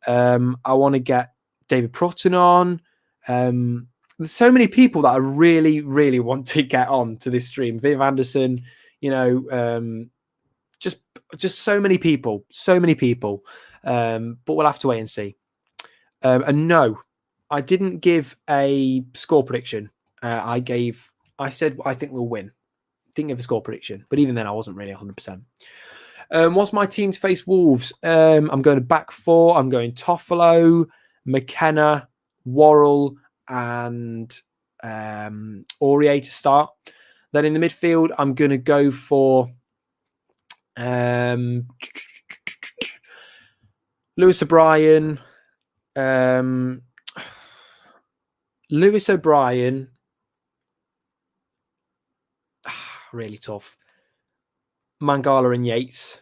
I want to get David Prutton on. There's so many people that I really, really want to get on to this stream. Viv Anderson, just so many people. But we'll have to wait and see. And no, I didn't give a score prediction. I said I think we'll win. Didn't give a score prediction, but even then I wasn't really 100%. What's my team to face Wolves? I'm going to back four. I'm going Toffolo, McKenna, Worrell, and Aurier to start. Then in the midfield, I'm going to go for Lewis O'Brien. Really tough. Mangala and Yates.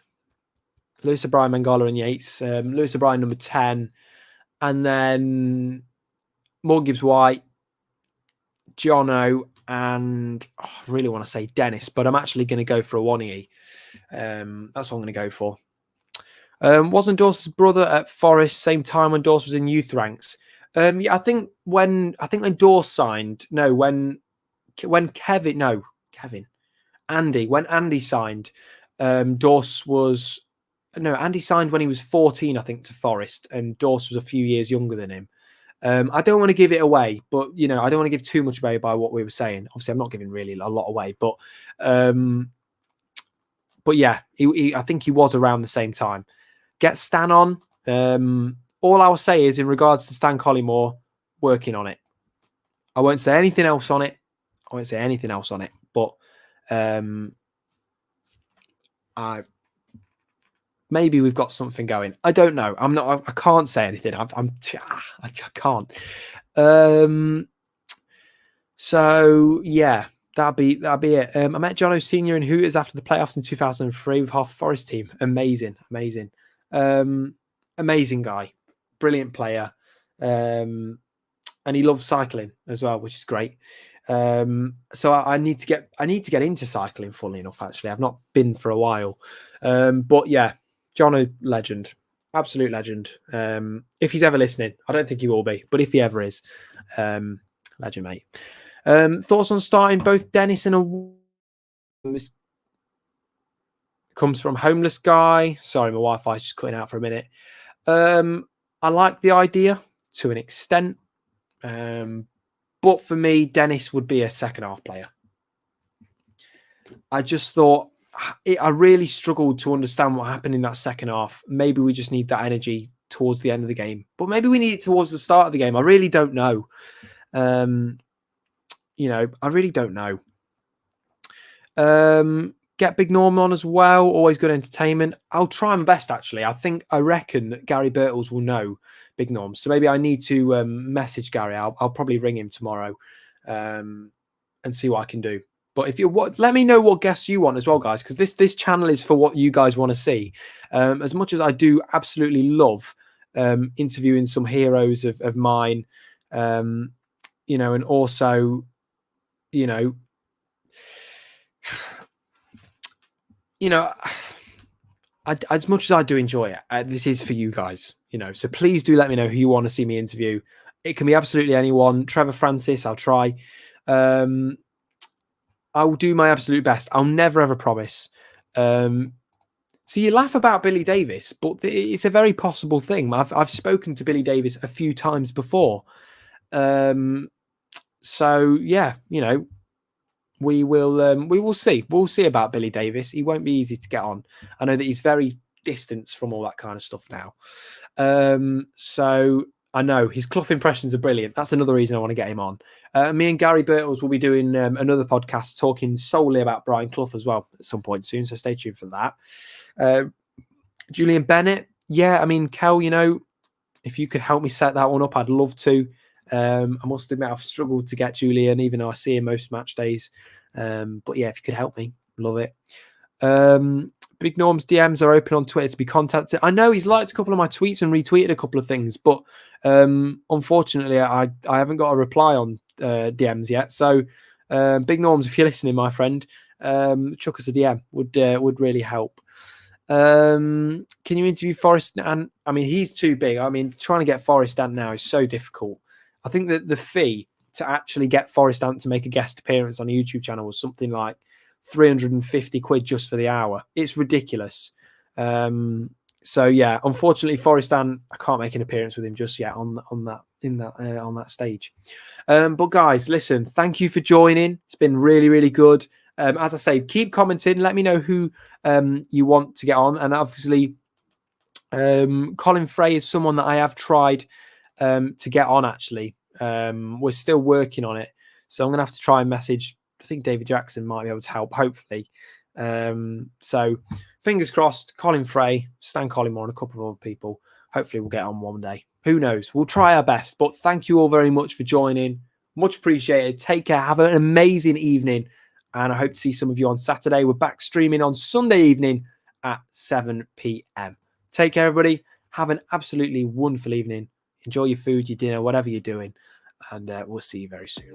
Lewis O'Brien, Mangala and Yates. Lewis O'Brien number 10. And then Morgan Gibbs-White, Jono, and I really want to say Dennis, but I'm actually going to go for Awoniyi. That's what I'm going to go for. Wasn't Dawes' brother at Forest same time when Dawes was in youth ranks? Yeah, I think when Dawes signed, when Andy signed, Dawes was Andy signed when he was 14, I think, to Forest, and Dawes was a few years younger than him. I don't want to give it away, but I don't want to give too much away by what we were saying. Obviously, I'm not giving really a lot away, but yeah, I think he was around the same time. Get Stan on. All I'll say is in regards to Stan Collymore, working on it. I won't say anything else on it. But maybe we've got something going. I don't know. I can't say anything. I can't. So yeah, that'll be it. I met Jono Senior in Hooters after the playoffs in 2003 with half the Forest team. Amazing. Amazing guy, brilliant player, and he loves cycling as well, which is great. So I need to get into cycling. Funnily enough, actually, I've not been for a while. But yeah, Jono, legend, absolute legend. If he's ever listening, I don't think he will be, but if he ever is, legend, mate. Thoughts on starting both Dennis and this comes from Homeless Guy. Sorry, my Wi-Fi is just cutting out for a minute. I like the idea to an extent, but for me, Dennis would be a second half player. I just thought I really struggled to understand what happened in that second half. Maybe we just need that energy towards the end of the game, but maybe we need it towards the start of the game. I really don't know. I really don't know. Get Big Norm on as well. Always good entertainment. I'll try my best, actually. I reckon that Gary Birtles will know Big Norm. So maybe I need to message Gary. I'll probably ring him tomorrow and see what I can do. But let me know what guests you want as well, guys, because this channel is for what you guys want to see. As much as I do absolutely love interviewing some heroes of mine, and also, as much as I do enjoy it, this is for you guys, so please do let me know who you want to see me interview. It can be absolutely anyone. Trevor Francis, I'll try. I will do my absolute best. I'll never ever promise. So you laugh about Billy Davis, but it's a very possible thing. I've spoken to Billy Davis a few times before. So yeah, we will see. We'll see about Billy Davis. He won't be easy to get on. I know that he's very distant from all that kind of stuff now. So I know his Clough impressions are brilliant. That's another reason I want to get him on. Me and Gary Birtles will be doing another podcast talking solely about Brian Clough as well at some point soon. So stay tuned for that. Julian Bennett. Yeah, I mean, Kel, if you could help me set that one up, I'd love to. I must admit I've struggled to get Julian, even though I see him most match days. But yeah, if you could help me, love it. Big Norm's DMs are open on Twitter to be contacted. I know he's liked a couple of my tweets and retweeted a couple of things, but unfortunately, I haven't got a reply on DMs yet. So, Big Norms, if you're listening, my friend, chuck us a DM. Would really help. Can you interview Forrest? And I mean, he's too big. I mean, trying to get Forrest Ant now is so difficult. I think that the fee to actually get Forrest Ant to make a guest appearance on a YouTube channel was something like 350 quid just for the hour. It's ridiculous. So yeah, unfortunately, Forrest Ant, I can't make an appearance with him just yet on that stage. But guys, listen, thank you for joining. It's been really, really good. As I say, keep commenting. Let me know who you want to get on. And obviously, Colin Frey is someone that I have tried to get on, actually. We're still working on it. So I'm going to have to try and message. I think David Jackson might be able to help, hopefully. So fingers crossed, Colin Frey, Stan Collymore, and a couple of other people. Hopefully we'll get on one day. Who knows? We'll try our best. But thank you all very much for joining. Much appreciated. Take care. Have an amazing evening. And I hope to see some of you on Saturday. We're back streaming on Sunday evening at 7 p.m. Take care, everybody. Have an absolutely wonderful evening. Enjoy your food, your dinner, whatever you're doing. And we'll see you very soon.